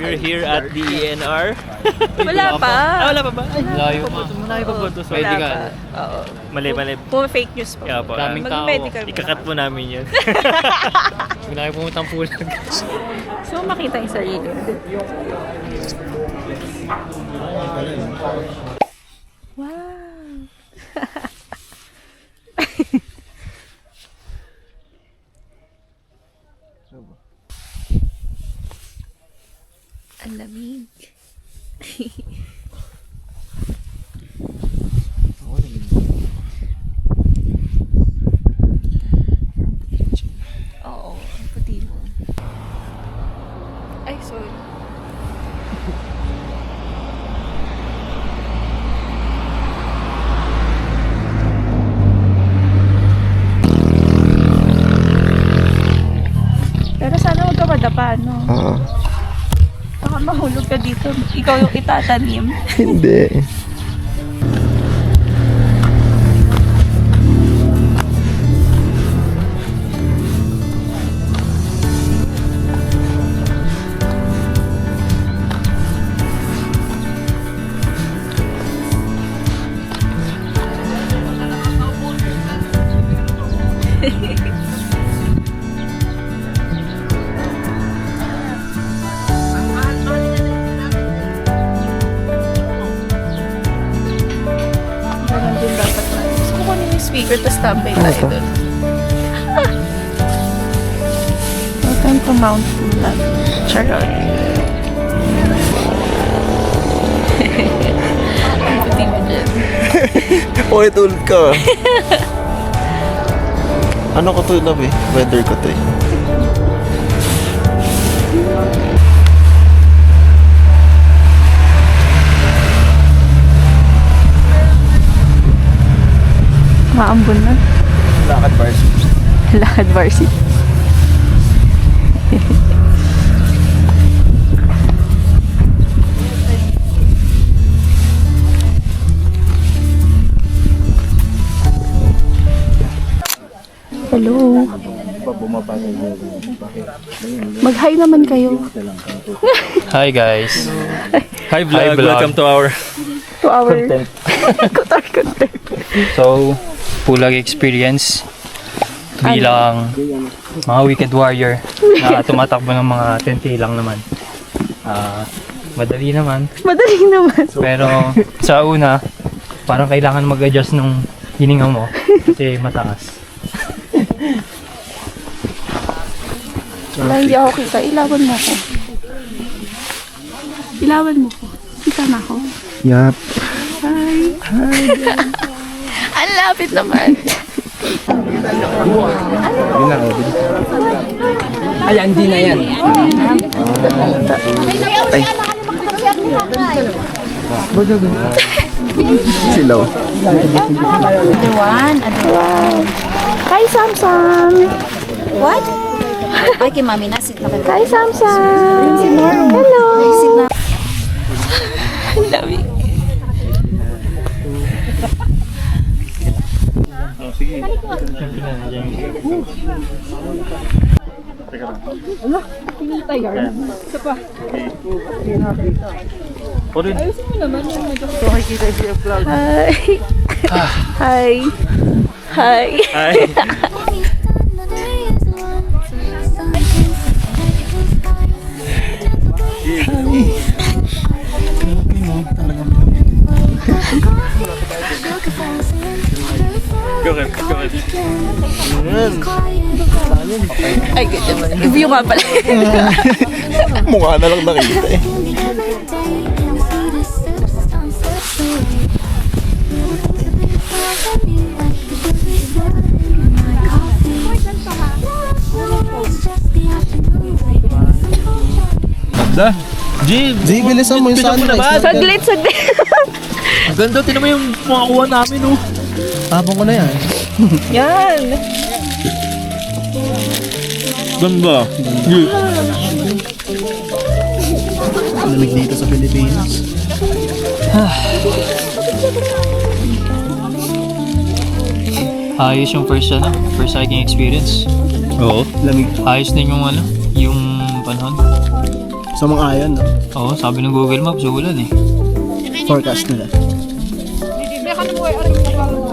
We're here at the ENR. Wala pa. Wala pa ba? Malayo pa. Malayo pa ba ito? Wala Medical. pa. Oo. Mali. Puro fake news pa. Kaya po. Daming tao. Mag-medical mo. Ikakat po namin yun. Huwag na kayo pumuntang pulag. So, makita yung sarili. Wow! Ang lamig. Oo, ang puti mo. Ay, sorry. Pero sana huwag ka madapa, no? Oo. Baka mahulog ka dito. Ikaw yung itatanim. Hindi. Ganun din dapat na. Gusto ko kunin yung speaker, tapos tambay tayo doon. Welcome to Mount Pulag. Charot. Ang puti mo dyan. Ulit ulit ka. Ano ko to, love eh? Weather ko to eh. Maambon na. Lakad varsity. Lakad varsity. Hello. Mag-hi naman kayo. Hi guys. Hi vlog. Hi, vlog. Welcome to our... To our content. So, Pulag experience bilang mga wicked warrior na tumatakbo ng mga 10K lang naman. Madali naman. Madali naman. Pero sa una, parang kailangan mag-adjust ng hininga mo kasi mataas. Wala, hindi ako kita. Ilawan mo ako. Ilawan mo ko. Kita na ako. Yup. Hi. Hi. Ang lapit naman. Ayan, hindi na yan. Ay. Silaw. Wow. Hi, Samsam. What? Ay, kay mami na. Sit na kayo. Hi, Samsam. Hello. Sit na. Ang lamig. Hi. Hi. Hi. Go ahead. Ay, ganyan. View nga pala. Mukha na lang nakita eh. Da. G, bilisan mo yung sunrise. Saglit. Ganda, tinan mo yung mga kuha namin, oh. Tapon ko na yan. Yan. Ganda. Lamig dito sa Pilipinas. Ayos yung first hiking experience. Oo. Lamig. Ayos din yung yung panahon. Sa mga ayan, no? Oo, sabi ng Google Maps, ulan eh. Forecast nila.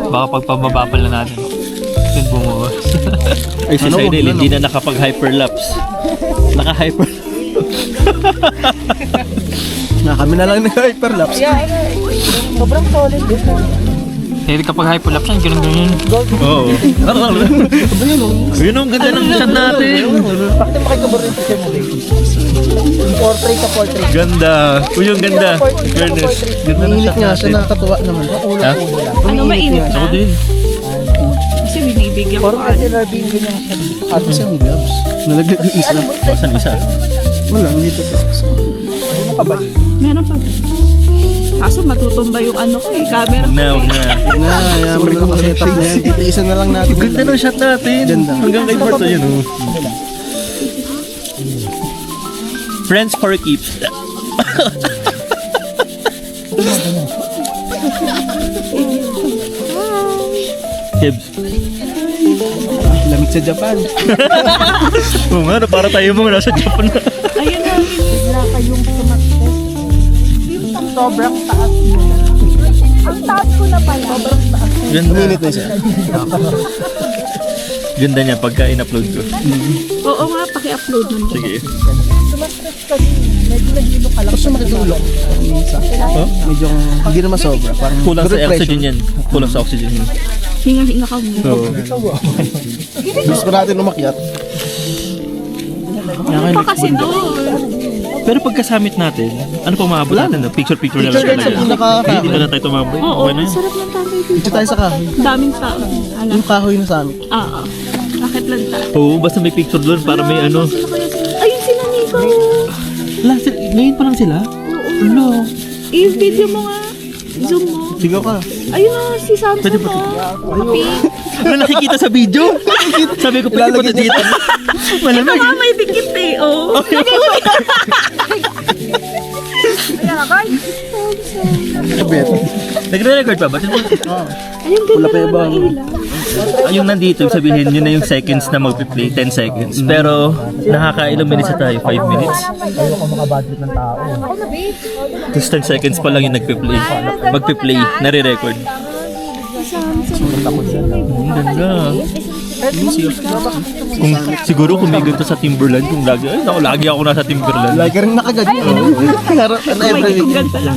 Baka pagpababa pa lang natin. Yun bumuwas. Ay, si Ano, Sainel, wag na, hindi na nakapag-hyperlapse. Naka-hyper. Kami na lang nag-hyperlapse. Sobrang solid din. Eh, kapag hyperlapse yan, ganun. Oo. Yun ang ganda ng shot natin. Bakit makikabor rin siya mo, baby? Portrait sa portrait. Ganda. Uy, yung ganda. Fairness. Ganda ng Mainit shot nga siya, natin. nakakatuwa naman. Ha? Ano mainit na? Ako din. Kasi binibigyan ko. Parang kasi nabingin niya siya dito. Ano siyang gloves? Nalaglag yung isa. Masan isa? Wala, dito pa. Meron pa. Kaso matutumba yung ano ko eh, camera. Huwag na. Ayaw mo na lang setup na yan. Titiisan na lang natin. Ganda ng shot natin. Ganda. Hanggang kay Bart yun, oh. Friends for keeps. Kibs. Lamig sa Japan. Oo nga, no, para tayo mga nasa Japan na. Ayun na. Bigla kayong tumaktes. Sobrang taas mo na. Ang taas ko na pala. Sobrang taas. Ganda. Uminit na siya. Ganda niya pagka in-upload ko. Oo nga, paki-upload nun. Sige. Tumaktes ka din. Medyo nagilo ka lang. Gusto makitulog. Oh? Medyo hindi naman sobra. Parang Kulang sa refresh. oxygen yan. Kulang sa oxygen yan. Hinga-hinga ka muna. Oo. Gusto natin umakyat. Ano pa kasi doon? Pero pagka-summit natin, ano pa maabot natin? No? Picture-picture na lang Picture talaga. sa pinaka- Hindi dito na tayo tumabay. Oo, Okay na yun. sarap ng tatay dito. Dito tayo sa kahoy. Daming tao. Alam. Yung kahoy na sa amin. Oo. Bakit lang tayo? Oo, basta may picture doon para may ano. Ayun sila Nico. Ngayon pa lang sila? Oo. I-video mo nga. Zoom mo. Sigaw ka. Ayun na, si Samson Pwede ba mo. Kapi. Ano nakikita sa video? Sabi ko, pwede Ilalagay pa dito. Ito Malamig. nga may dikit eh. Oo. Bet. Nagre-record pa ba? Ayun, Wala ganda pa yung na bang- ng ilaw. Yung nandito, ibig sabihin, yun na yung seconds na magpi-play, 10 seconds. Pero, nakakailang minutes na tayo, 5 minutes. Tapos 10 seconds pa lang yung nagpi-play. Magpi-play, nare-record. Ang ganda. Kung, siguro kung may ganito sa Timberland, kung lagi, ay naku, lagi ako nasa Timberland. Lagi rin nakaganyan. Harap na May every kung week. ganda lang.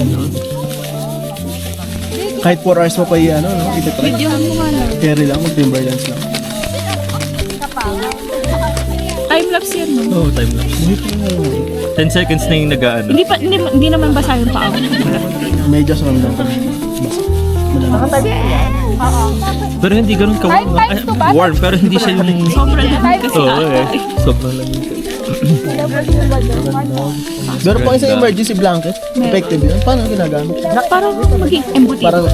Kahit 4 hours mo pa ano, no? Iti-try. Videohan mo nga lang. Carry lang, mag-Timberlands lang. Time-lapse yan mo. Oo, time lapse. 10 seconds na yung nag-ano. Hindi naman basa yung paa. Medyo sa ramdam ko. Pero hindi ganun ka warm, pero hindi siya yung... Sobrang lamig kasi. Oo sobrang lang yun. Meron pa kayo sa emergency blanket. Effective yun. Paano ginagamit? Parang maging embutido. Parang,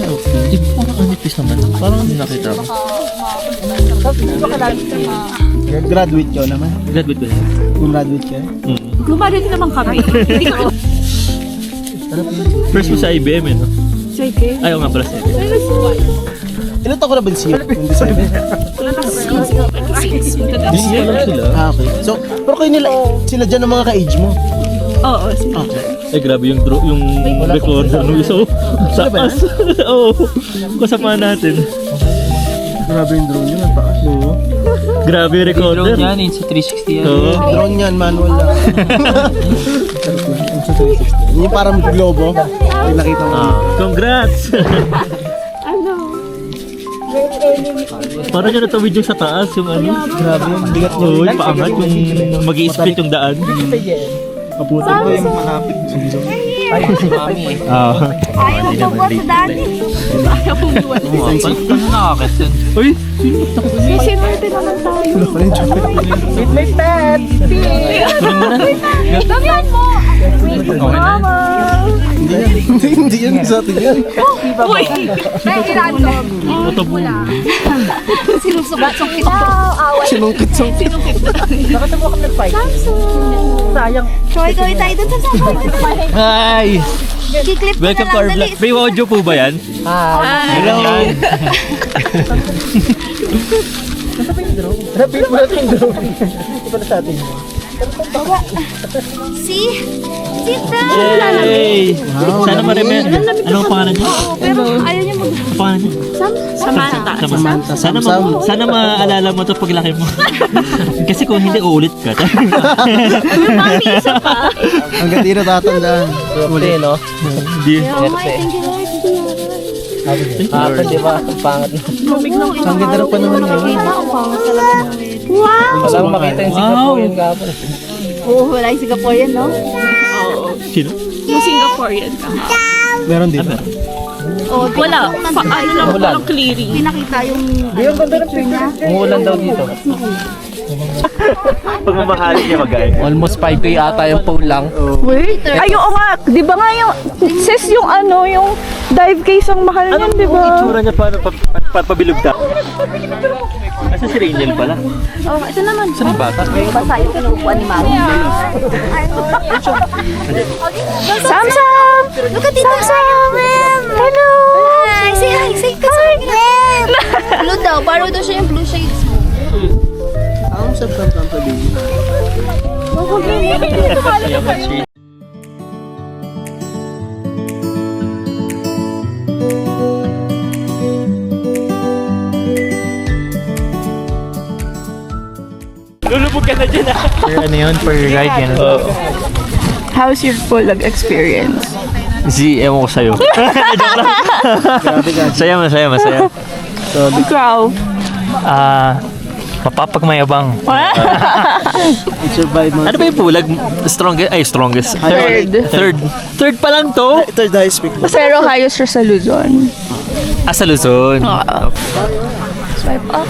okay. Parang anipis naman. Parang hindi nakita ko. Graduate ko naman. Graduate ba yan? Kung graduate ka. Lumalit naman kami. Hindi ko First mo sa IBM eh, no? sige. Ayaw nga pala sa IBM. Ilan taon ko na ba siya? 27? Hindi pa lang sila. Okay. So, pero kayo nila, sila dyan ang mga ka-age mo. Oo, sige. Okay. Eh grabe yung recorder nung isa. Sa taas. Oo. Kasama natin. Grabe yung drone yun. Ang taas. Oo. Grabe yung recorder. Drone yan, sa 360 yan. Oo. Drone yan, manual lang. Yung parang globo. Yung nakita mo. Congrats! Ano? Parang yung natawid yung sa taas, yung ano. Grabe yung bigat niya. Oo, yung paangat, yung mag-i-split yung daan. Kaputin ko yung malapit. Ayaw mo buwan sa dati. Ayaw mo buwan. Paano nakakit yan? Uy! Sisinwerte naman tayo. Damihan mo! Mama! Hindi yan sa atin yan. Uy! Random. Ito po. Sinusugat sa kita. Sinungkit-sungkit. Sayang. Choy-choy tayo dun sa sakay. Hi! Kiklip ko Welcome na to our lang vlog. dali. Free audio po ba yan? Hello. Repeat mo natin yung drone. Ito pala sa atin. See? Sit down. Yay! Sana ma-remember. Anong pangalan niya? Pero ayaw niya mag... Anong pangalan niya? Samantha. Samantha. Sana maalala mo to paglaki mo. Kasi kung hindi, uulit ka. Yung mami, isa pa. Hanggang di na tatandaan. Uli, no? Hindi. Oh my, thank you Lord. Di ba? Ang pangat. Ang ganda ng panahon yun. Kita, ang pangas talaga. Wow! Walang makita yung Singaporean kapon. Oo, wala yung Singaporean, no? Sino? Yung Singaporean ka. Meron dito. Oo, Wala. Ano lang walang clearing. Pinakita yung picture niya. Umuulan daw dito. Pag mamahalin niya mag-ay. Almost 5K ata yung pole lang. Wait. Ay, oo nga. Di ba nga yung, sis yung ano, yung dive case ang mahal niyan, di ba? Itsura niya para pabilog ka. Asa si Rangel pala? Oh, ito naman. Saan yung bata? Basta yung kinukuha ni Mami. Sam! Look at Tita Sam! Hello! Hi! Say hi! Say hi! Blue daw. Paro daw siya yung blue shades mo. Ang sarap ng pabili. Lulubog ka na dyan ah. Ano yun? Per ride yan. How's your Bulag experience? Ewan ko sa'yo. Joke lang. Masaya. Ikaw? Mapapagmayabang. Survive mo. Ano ba yung pulag? Strongest. Third pa lang to? Third high speed. Pero hayos siya sa Luzon. Sa Luzon. Swipe up.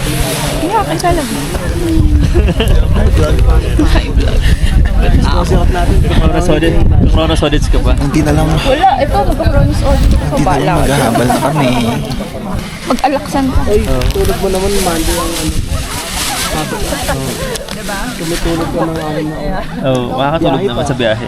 Yeah, kay Salag. Chronos audits ka ba? Hindi na lang. Wala, ito magka-chronos audit ko sa bala. Maghahabal na kami. Mag-alaksan ka. Tulog mo naman Monday ang ano. Tumutulog ka ng alam na oras. Oo, makakatulog naman sa biyahe.